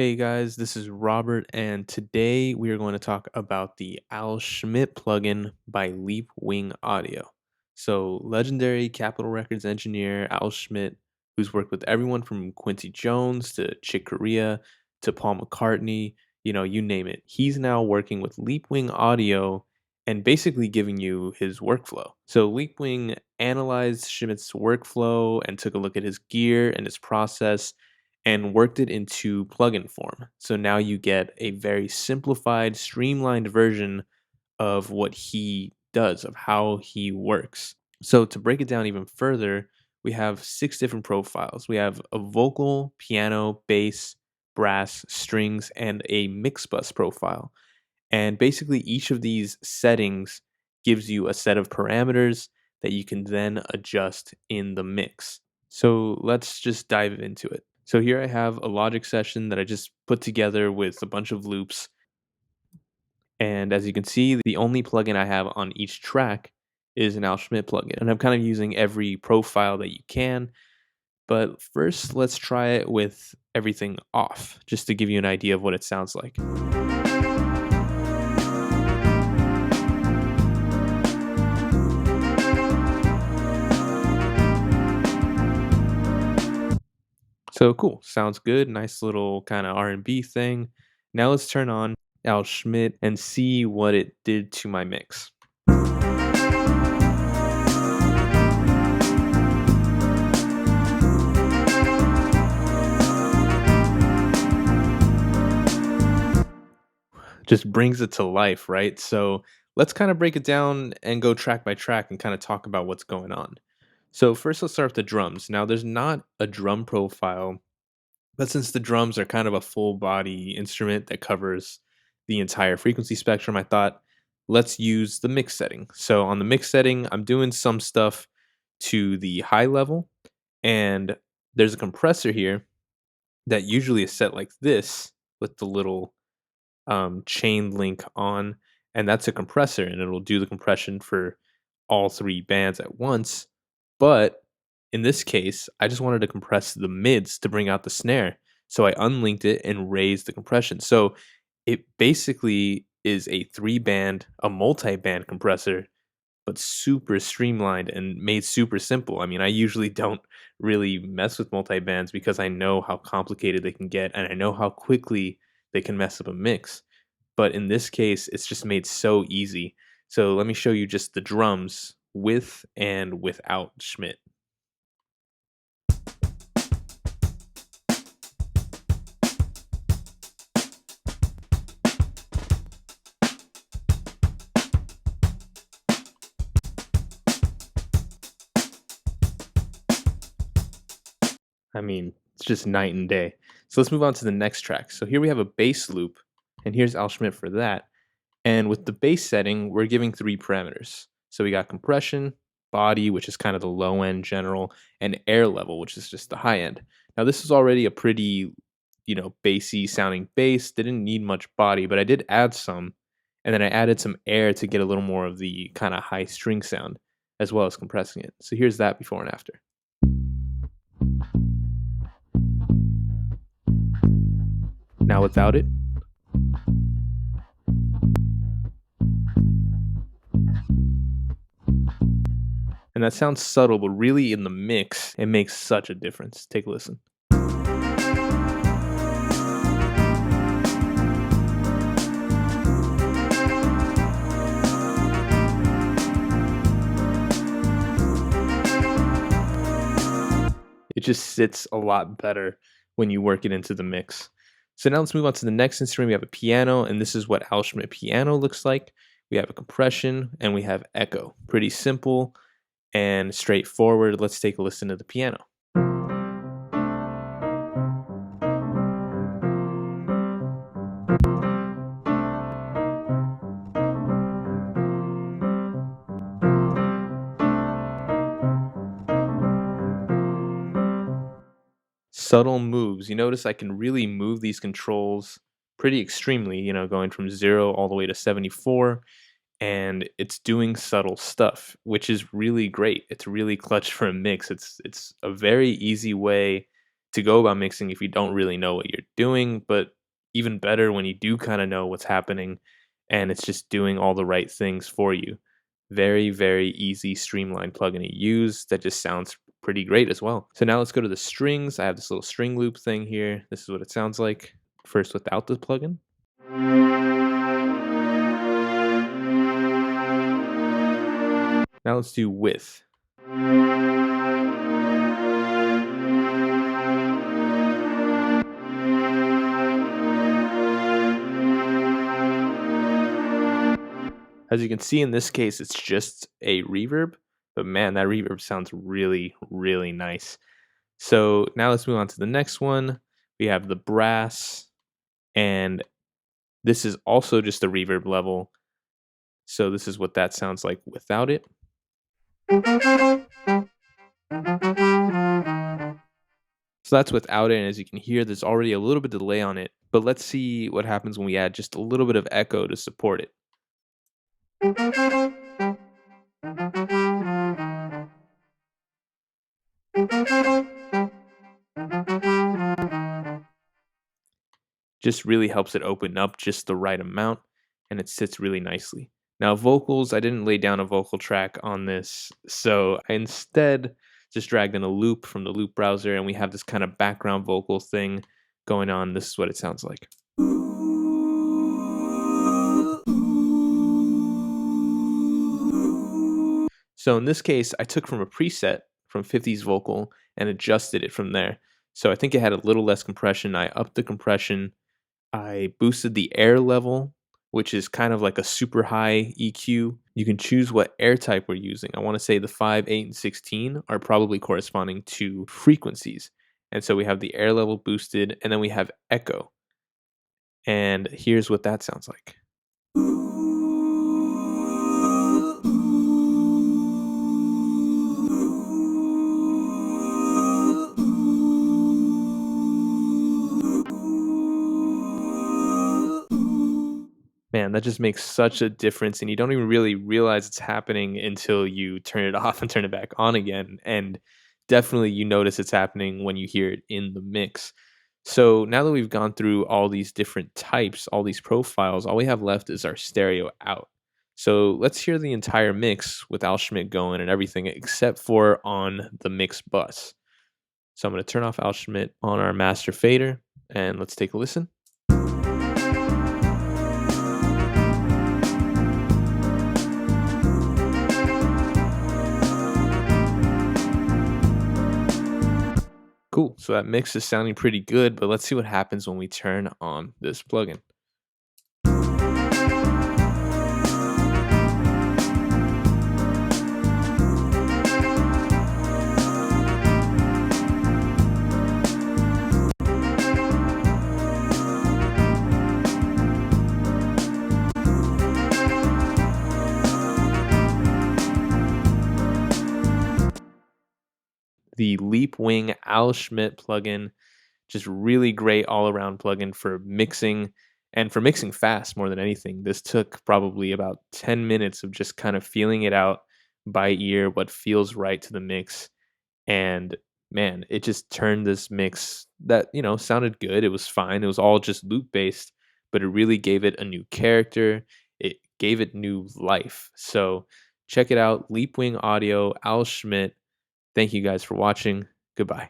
Hey guys, this is Robert, and today we are going to talk about the Schmitt plugin by Leapwing Audio. So, legendary Capitol Records engineer Schmitt, who's worked with everyone from Quincy Jones to Chick Corea to Paul McCartney, you name it. He's now working with Leapwing Audio and basically giving you his workflow. So, Leapwing analyzed Schmidt's workflow and took a look at his gear and his process and worked it into plugin form. So now you get a very simplified, streamlined version of what he does, of how he works. So to break it down even further, we have six different profiles. We have a vocal, piano, bass, brass, strings, and a mix bus profile. And basically, each of these settings gives you a set of parameters that you can then adjust in the mix. So let's just dive into it. So here I have a Logic session that I just put together with a bunch of loops. And as you can see, the only plugin I have on each track is an Al Schmitt plugin. And I'm kind of using every profile that you can. But first, let's try it with everything off, just to give you an idea of what it sounds like. So cool, sounds good. Nice little kind of R&B thing. Now let's turn on Al Schmitt and see what it did to my mix. Just brings it to life, right? So let's kind of break it down and go track by track and kind of talk about what's going on. So first, let's start with the drums. Now, there's not a drum profile, but since the drums are kind of a full body instrument that covers the entire frequency spectrum, I thought let's use the mix setting. So on the mix setting, I'm doing some stuff to the high level, and there's a compressor here that usually is set like this with the little chain link on, and that's a compressor, and it'll do the compression for all three bands at once. But in this case, I just wanted to compress the mids to bring out the snare. So I unlinked it and raised the compression. So it basically is a a multi-band compressor, but super streamlined and made super simple. I mean, I usually don't really mess with multi-bands because I know how complicated they can get and I know how quickly they can mess up a mix. But in this case, it's just made so easy. So let me show you just the drums with and without Schmitt. I mean, it's just night and day. So let's move on to the next track. So here we have a bass loop, and here's Al Schmitt for that. And with the bass setting, we're giving three parameters. So we got compression, body, which is kind of the low end general, and air level, which is just the high end. Now, this is already a pretty, bassy sounding bass. Didn't need much body, but I did add some. And then I added some air to get a little more of the kind of high string sound, as well as compressing it. So here's that before and after. Now without it. And that sounds subtle, but really in the mix, it makes such a difference. Take a listen. It just sits a lot better when you work it into the mix. So now let's move on to the next instrument. We have a piano, and this is what Al Schmitt piano looks like. We have a compression and we have echo. Pretty simple and straightforward. Let's take a listen to the piano. Subtle moves. You notice I can really move these controls pretty extremely, going from 0 all the way to 74, and it's doing subtle stuff, which is really great. It's really clutch for a mix. It's a very easy way to go about mixing if you don't really know what you're doing, but even better when you do kind of know what's happening and it's just doing all the right things for you. Very, very easy, streamlined plugin to use that just sounds pretty great as well. So now let's go to the strings. I have this little string loop thing here. This is what it sounds like first without the plugin. Now let's do with. As you can see in this case, it's just a reverb, but man, that reverb sounds really, really nice. So now let's move on to the next one. We have the brass, and this is also just a reverb level. So this is what that sounds like without it. So that's without it, and as you can hear, there's already a little bit of delay on it. But let's see what happens when we add just a little bit of echo to support it. Just really helps it open up just the right amount, and it sits really nicely. Now vocals, I didn't lay down a vocal track on this, so I instead just dragged in a loop from the loop browser, and we have this kind of background vocal thing going on. This is what it sounds like. So in this case, I took from a preset from 50's vocal and adjusted it from there. So I think it had a little less compression. I upped the compression. I boosted the air level, which is kind of like a super high EQ. You can choose what air type we're using. I want to say the 5, 8, and 16 are probably corresponding to frequencies. And so we have the air level boosted, and then we have echo. And here's what that sounds like. Man, that just makes such a difference, and you don't even really realize it's happening until you turn it off and turn it back on again, and definitely you notice it's happening when you hear it in the mix. So now that we've gone through all these different types, all these profiles, all we have left is our stereo out. So let's hear the entire mix with Al Schmitt going and everything except for on the mix bus. So I'm going to turn off Al Schmitt on our master fader, and let's take a listen. Cool, so that mix is sounding pretty good, but let's see what happens when we turn on this plugin. The Leapwing Al Schmitt plugin, just really great all around plugin for mixing and for mixing fast more than anything. This took probably about 10 minutes of just kind of feeling it out by ear, what feels right to the mix. And man, it just turned this mix that, sounded good. It was fine. It was all just loop based, but it really gave it a new character. It gave it new life. So check it out. Leapwing Audio, Al Schmitt. Thank you guys for watching. Goodbye.